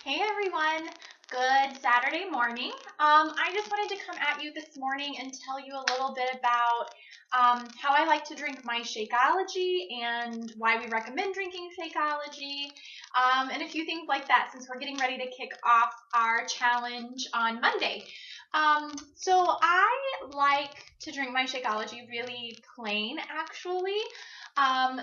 Hey everyone, good Saturday morning. I just wanted to come at you this morning and tell you a little bit about how I like to drink my Shakeology and why we recommend drinking Shakeology, and a few things like that since we're getting ready to kick off our challenge on Monday. So I like to drink my Shakeology really plain actually.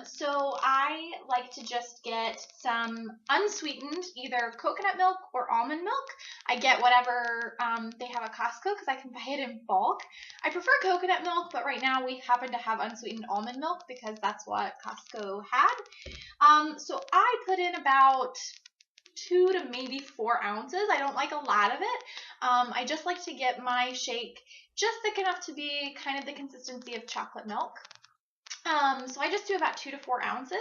So I like to just get some unsweetened, either coconut milk or almond milk. I get whatever they have at Costco because I can buy it in bulk. I prefer coconut milk, but right now we happen to have unsweetened almond milk because that's what Costco had. So I put in about 2 to maybe 4 ounces. I don't like a lot of it. I just like to get my shake just thick enough to be kind of the consistency of chocolate milk. So I just do about 2 to 4 ounces,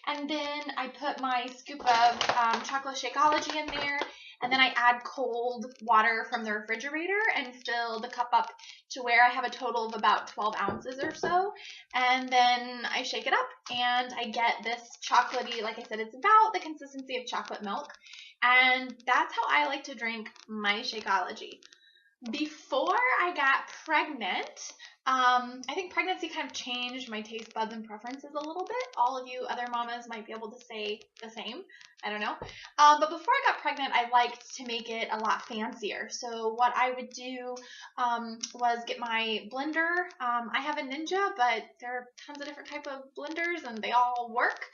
and then I put my scoop of chocolate Shakeology in there, and then I add cold water from the refrigerator and fill the cup up to where I have a total of about 12 ounces or so, and then I shake it up, and I get this chocolatey, like I said, it's about the consistency of chocolate milk, and that's how I like to drink my Shakeology. Before I got pregnant, I think pregnancy kind of changed my taste buds and preferences a little bit. All of you other mamas might be able to say the same. I don't know. But before I got pregnant, I liked to make it a lot fancier. So what I would do was get my blender. I have a Ninja, but there are tons of different type of blenders, and they all work.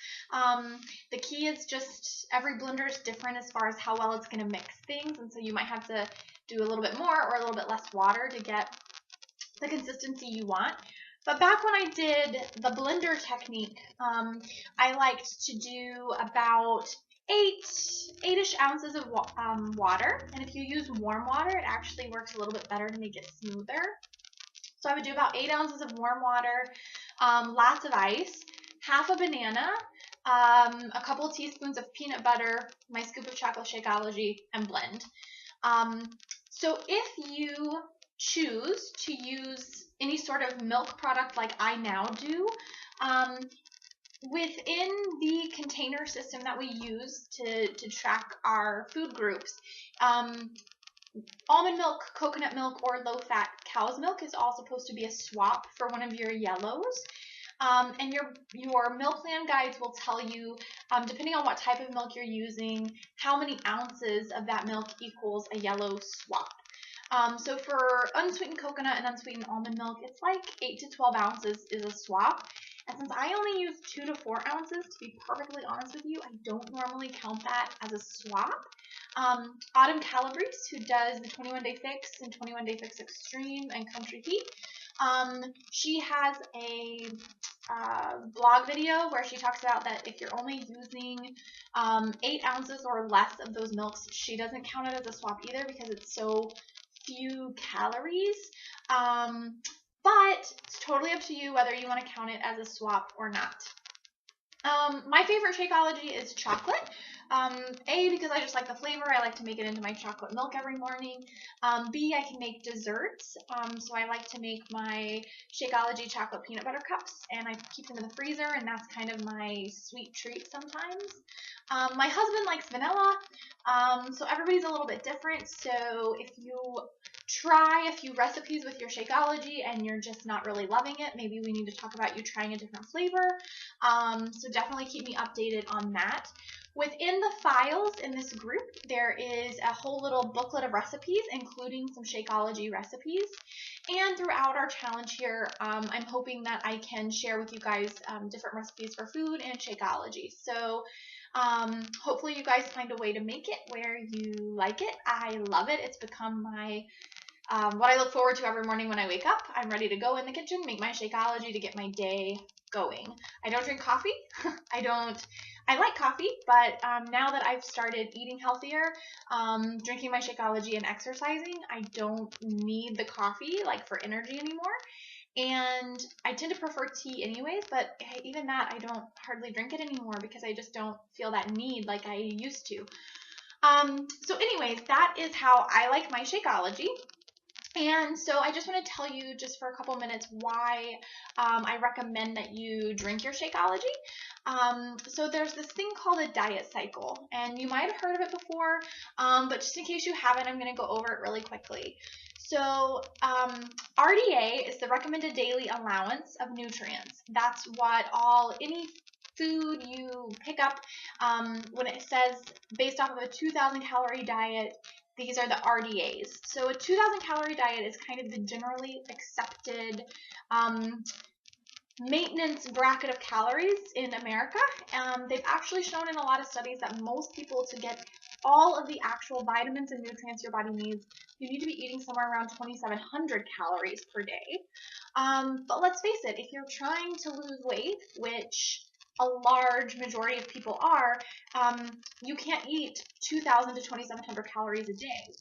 The key is just every blender is different as far as how well it's going to mix things, and so you might have to do a little bit more or a little bit less water to get the consistency you want. But back when I did the blender technique, I liked to do about 8-ish ounces of water. And if you use warm water, it actually works a little bit better to make it smoother. So I would do about 8 ounces of warm water, lots of ice, half a banana, a couple of teaspoons of peanut butter, my scoop of chocolate Shakeology, and blend. So if you choose to use any sort of milk product like I now do, within the container system that we use to track our food groups, almond milk, coconut milk, or low-fat cow's milk is all supposed to be a swap for one of your yellows. And your meal plan guides will tell you, depending on what type of milk you're using, how many ounces of that milk equals a yellow swap. So for unsweetened coconut and unsweetened almond milk, it's like 8 to 12 ounces is a swap. And since I only use 2 to 4 ounces, to be perfectly honest with you, I don't normally count that as a swap. Autumn Calabrese, who does the 21 Day Fix and 21 Day Fix Extreme and Country Heat, she has a blog video where she talks about that if you're only using 8 ounces or less of those milks, she doesn't count it as a swap either because it's so few calories. But it's totally up to you whether you want to count it as a swap or not. My favorite Shakeology is chocolate. A, because I just like the flavor. I like to make it into my chocolate milk every morning. B, I can make desserts. So I like to make my Shakeology chocolate peanut butter cups, and I keep them in the freezer, and that's kind of my sweet treat sometimes. My husband likes vanilla, so everybody's a little bit different. So if you try a few recipes with your Shakeology and you're just not really loving it, maybe we need to talk about you trying a different flavor. So definitely keep me updated on that. Within the files in this group, there is a whole little booklet of recipes, including some Shakeology recipes. And throughout our challenge here, I'm hoping that I can share with you guys different recipes for food and Shakeology. So hopefully you guys find a way to make it where you like it. I love it. It's become my what I look forward to every morning when I wake up. I'm ready to go in the kitchen, make my Shakeology to get my day going. I don't drink coffee. I like coffee, but now that I've started eating healthier, drinking my Shakeology and exercising, I don't need the coffee like for energy anymore. And I tend to prefer tea anyways, but even that, I don't hardly drink it anymore because I just don't feel that need like I used to. So anyways, that is how I like my Shakeology. And so I just want to tell you just for a couple minutes why I recommend that you drink your Shakeology. So there's this thing called a diet cycle, and you might have heard of it before, but just in case you haven't, I'm going to go over it really quickly. So RDA is the recommended daily allowance of nutrients. That's what any food you pick up, when it says based off of a 2,000 calorie diet, these are the RDAs. So a 2,000 calorie diet is kind of the generally accepted maintenance bracket of calories in America. They've actually shown in a lot of studies that most people, to get all of the actual vitamins and nutrients your body needs, you need to be eating somewhere around 2,700 calories per day. But let's face it, if you're trying to lose weight, which a large majority of people are, you can't eat 2,000 to 2,700 calories a day.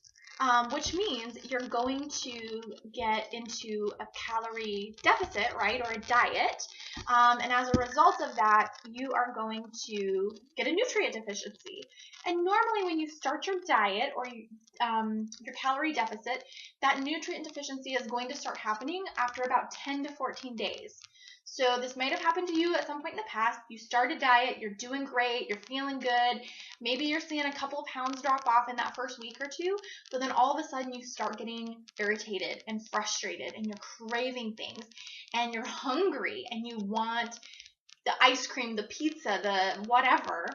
Which means you're going to get into a calorie deficit, right, or a diet. And as a result of that, you are going to get a nutrient deficiency. And normally when you start your diet or your calorie deficit, that nutrient deficiency is going to start happening after about 10 to 14 days. So this might have happened to you at some point in the past. You start a diet, you're doing great, you're feeling good. Maybe you're seeing a couple of pounds drop off in that first week or two, but then all of a sudden you start getting irritated and frustrated and you're craving things and you're hungry and you want the ice cream, the pizza, the whatever.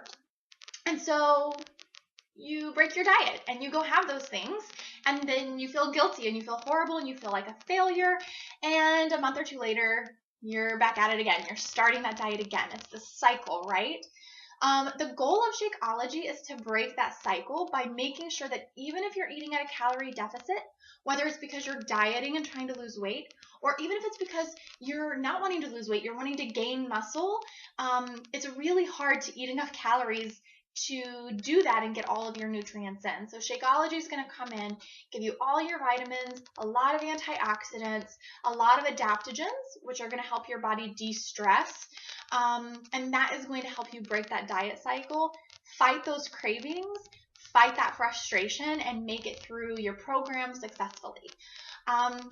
And so you break your diet and you go have those things, and then you feel guilty and you feel horrible and you feel like a failure, and a month or two later you're back at it again. You're starting that diet again. It's the cycle, right? The goal of Shakeology is to break that cycle by making sure that even if you're eating at a calorie deficit, whether it's because you're dieting and trying to lose weight, or even if it's because you're not wanting to lose weight, you're wanting to gain muscle, it's really hard to eat enough calories to do that and get all of your nutrients in. So Shakeology is going to come in, give you all your vitamins, a lot of antioxidants, a lot of adaptogens, which are going to help your body de-stress. And that is going to help you break that diet cycle, fight those cravings, fight that frustration, and make it through your program successfully.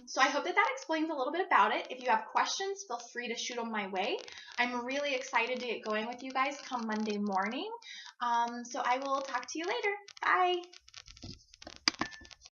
So I hope that explains a little bit about it. If you have questions, feel free to shoot them my way. I'm really excited to get going with you guys come Monday morning. So I will talk to you later. Bye.